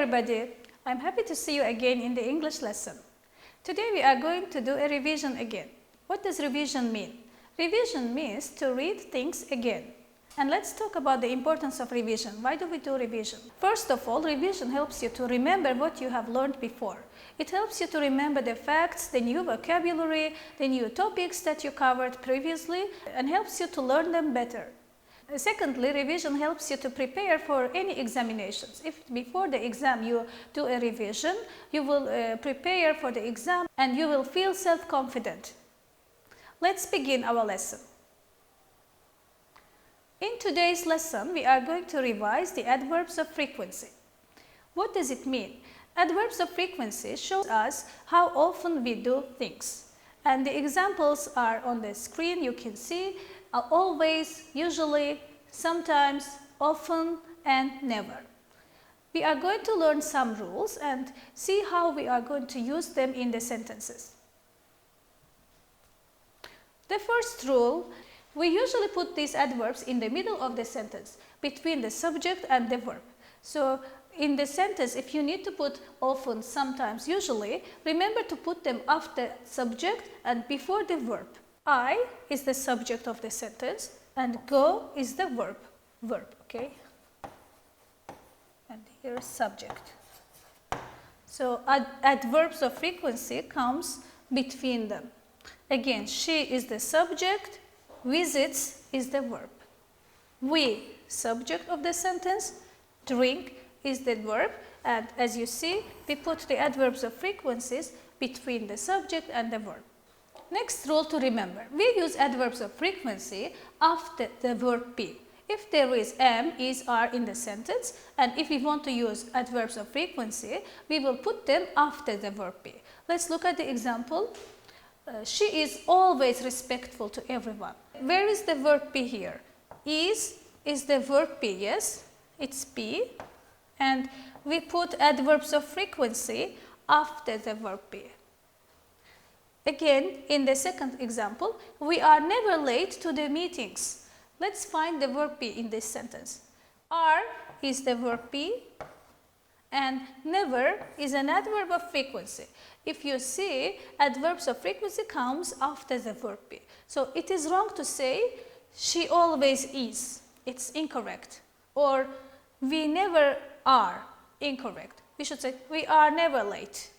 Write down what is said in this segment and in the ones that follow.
everybody, I'm happy to see you again in the English lesson. Today we are going to do a revision again. What does revision mean? Revision means to read things again. And let's talk about the importance of revision. Why do we do revision? First of all, revision helps you to remember what you have learned before. It helps you to remember the facts, the new vocabulary, the new topics that you covered previously, and helps you to learn them better. Secondly, revision helps you to prepare for any examinations. If before the exam you do a revision, you will prepare for the exam and you will feel self-confident. Let's begin our lesson. In today's lesson, we are going to revise the adverbs of frequency. What does it mean? Adverbs of frequency show us how often we do things. And the examples are on the screen. You can see always, usually, sometimes, often, and never. We are going to learn some rules and see how we are going to use them in the sentences. The first rule, we usually put these adverbs in the middle of the sentence, between the subject and the verb. So, in the sentence, if you need to put often, sometimes, usually, remember to put them after subject and before the verb. I is the subject of the sentence and go is the verb, okay? And here is subject. So, adverbs of frequency comes between them. Again, she is the subject, visits is the verb. We, subject of the sentence, drink is the verb, and as you see, we put the adverbs of frequencies between the subject and the verb. Next rule to remember, we use adverbs of frequency after the verb be. If there is am, is, are in the sentence, and if we want to use adverbs of frequency, we will put them after the verb be. Let's look at the example. She is always respectful to everyone. Where is the verb be here? Is the verb be, yes, it's be, and we put adverbs of frequency after the verb be. Again, in the second example, we are never late to the meetings. Let's find the verb be in this sentence. Are is the verb be and never is an adverb of frequency. If you see, adverbs of frequency comes after the verb be. So, it is wrong to say she always is. It's incorrect. Or we never are. Incorrect. We should say we are never late.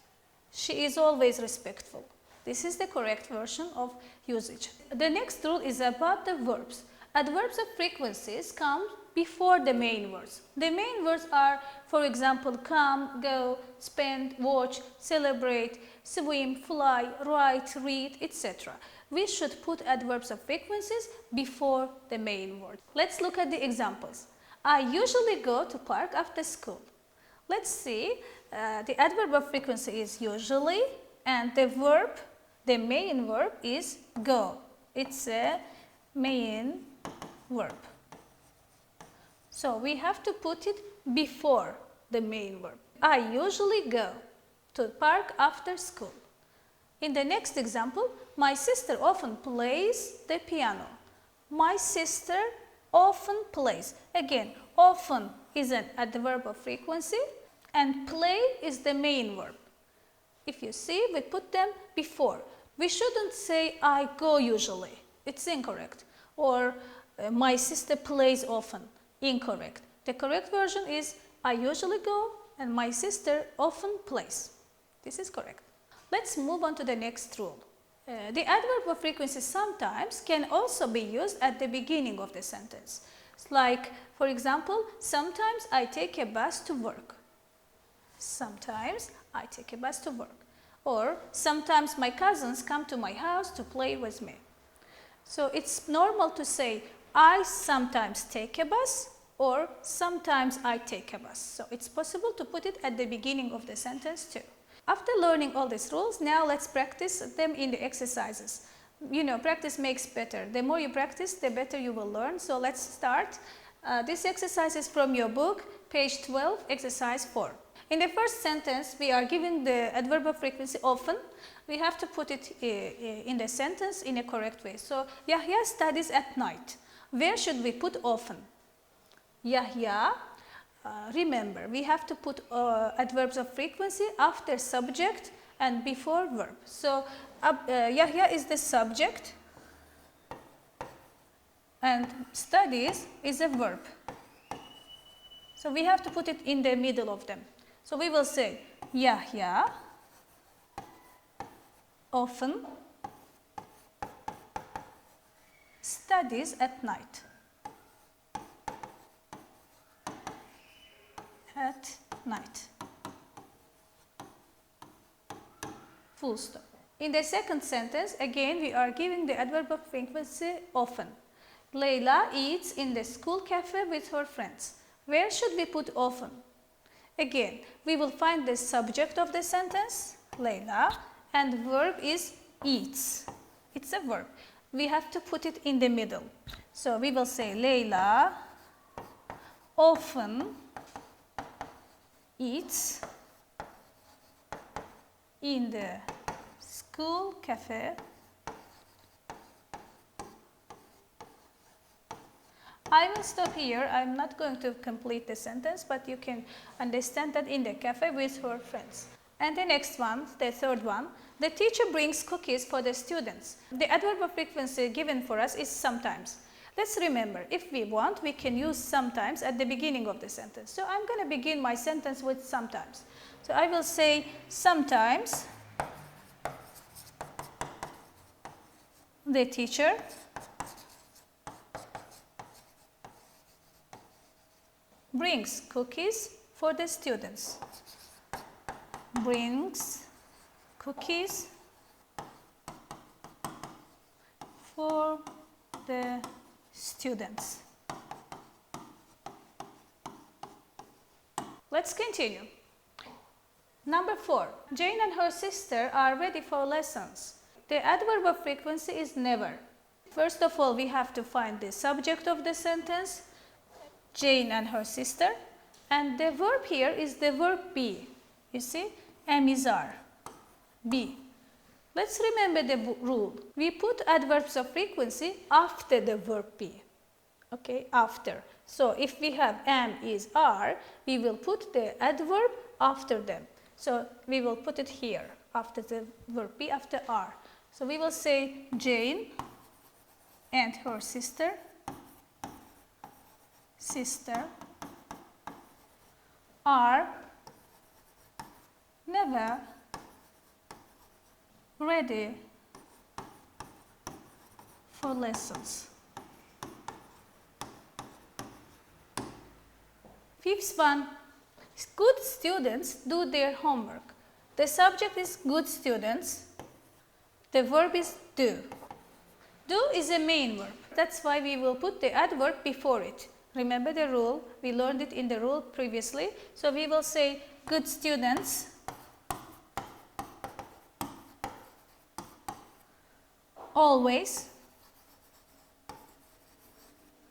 She is always respectful. This is the correct version of usage. The next rule is about the verbs. Adverbs of frequencies come before the main words. The main words are, for example, come, go, spend, watch, celebrate, swim, fly, write, read, etc. We should put adverbs of frequencies before the main word. Let's look at the examples. I usually go to park after school. Let's see, the adverb of frequency is usually, and the verb, the main verb is go. It's a main verb. So, we have to put it before the main verb. I usually go to park after school. In the next example, my sister often plays the piano. My sister often plays. Again, often is an adverb of frequency and play is the main verb. If you see, we put them before. We shouldn't say I go usually. It's incorrect. Or my sister plays often. Incorrect. The correct version is I usually go and my sister often plays. This is correct. Let's move on to the next rule. The adverb of frequency sometimes can also be used at the beginning of the sentence. It's like, for example, sometimes I take a bus to work. Sometimes I take a bus to work. Or sometimes my cousins come to my house to play with me. So, it's normal to say I sometimes take a bus or sometimes I take a bus. So, it's possible to put it at the beginning of the sentence too. After learning all these rules, now let's practice them in the exercises. You know, practice makes better. The more you practice, the better you will learn. So, let's start. This exercise is from your book, page 12, exercise 4. In the first sentence, we are given the adverb of frequency often. We have to put it in the sentence in a correct way. So, Yahya studies at night. Where should we put often? Yahya remember, we have to put adverbs of frequency after subject and before verb. So Yahya is the subject and studies is a verb. So we have to put it in the middle of them. So we will say Yahya often studies at night. At night. Full stop. In the second sentence, again we are giving the adverb of frequency often. Leyla eats in the school cafe with her friends. Where should we put often? Again, we will find the subject of the sentence, Leyla, and verb is eats. It's a verb. We have to put it in the middle. So we will say Leyla often eats in the school cafe. I will stop here. I'm not going to complete the sentence, but you can understand that in the cafe with her friends. And the next one, the third one, the teacher brings cookies for the students. The adverb of frequency given for us is sometimes. Let's remember, if we want, we can use sometimes at the beginning of the sentence. So I'm going to begin my sentence with sometimes. So I will say sometimes the teacher brings cookies for the students. Brings cookies for the students. Let's continue. Number 4. Jane and her sister are ready for lessons. The adverb of frequency is never. First of all, we have to find the subject of the sentence, Jane and her sister, and the verb here is the verb be. You see, am is are, be. Let's remember the rule. We put adverbs of frequency after the verb be. Okay, after. So if we have am, is, are, we will put the adverb after them. So we will put it here after the verb be, after are. So we will say Jane and her sister are never ready for lessons. Fifth one, good students do their homework. The subject is good students. The verb is do. Do is a main verb. That's why we will put the adverb before it. Remember the rule, we learned it in the rule previously. So we will say good students always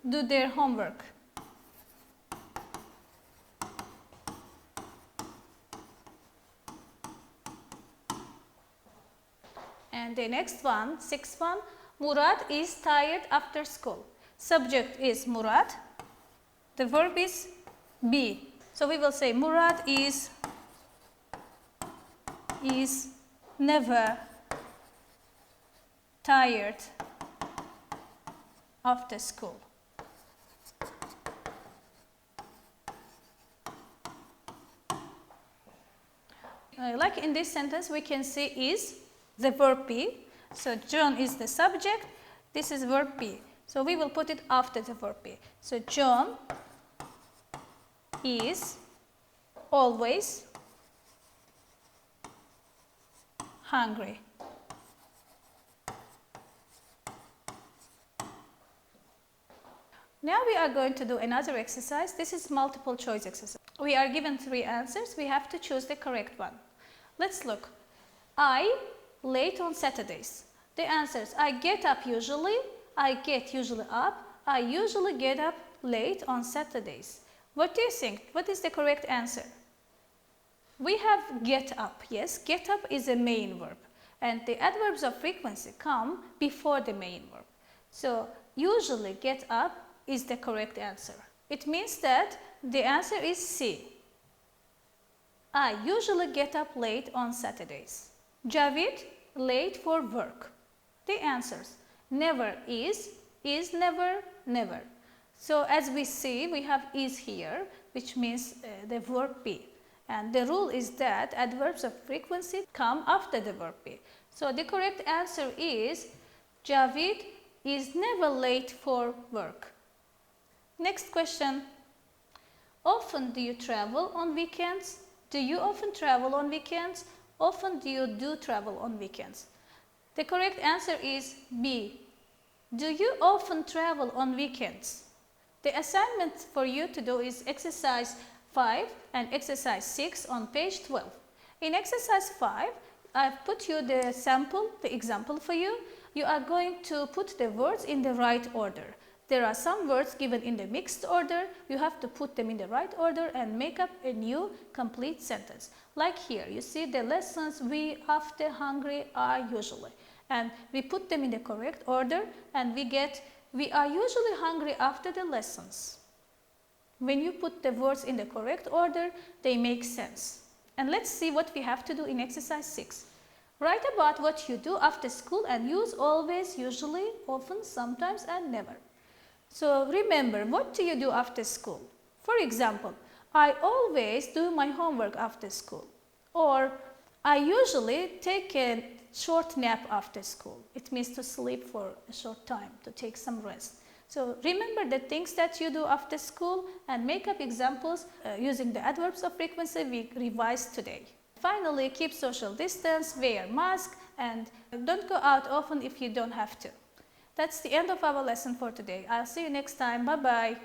do their homework. And the next one, sixth one, Murad is tired after school. Subject is Murad. The verb is be. So we will say Murad is never tired after school. Like in this sentence, we can see is the verb be. So John is the subject. This is verb be. So we will put it after the verb be. So John is always hungry. Now we are going to do another exercise. This is multiple choice exercise. We are given 3 answers. We have to choose the correct one. Let's look. I late on Saturdays. The answers: I get up usually, I get usually up, I usually get up late on Saturdays. What do you think? What is the correct answer? We have get up. Yes, get up is a main verb, and the adverbs of frequency come before the main verb. So usually get up is the correct answer. It means that the answer is C. I usually get up late on Saturdays. Javid, late for work. The answers: never is never, never. So as we see, we have is here, which means the verb be. And the rule is that adverbs of frequency come after the verb be. So the correct answer is Javid is never late for work. Next question. Often do you travel on weekends? Do you often travel on weekends? Often do you travel on weekends? The correct answer is B. Do you often travel on weekends? The assignment for you to do is exercise 5 and exercise 6 on page 12. In exercise 5, I've put you the sample, the example for you. You are going to put the words in the right order. There are some words given in the mixed order. You have to put them in the right order and make up a new complete sentence. Like here, you see the lessons we after hungry are usually. And we put them in the correct order and we get we are usually hungry after the lessons. When you put the words in the correct order, they make sense. And let's see what we have to do in exercise 6. Write about what you do after school and use always, usually, often, sometimes and never. So remember, what do you do after school? For example, I always do my homework after school. Or I usually take a short nap after school. It means to sleep for a short time, to take some rest. So remember the things that you do after school and make up examples using the adverbs of frequency we revised today. Finally, keep social distance, wear mask, and don't go out often if you don't have to. That's the end of our lesson for today. I'll see you next time. Bye-bye.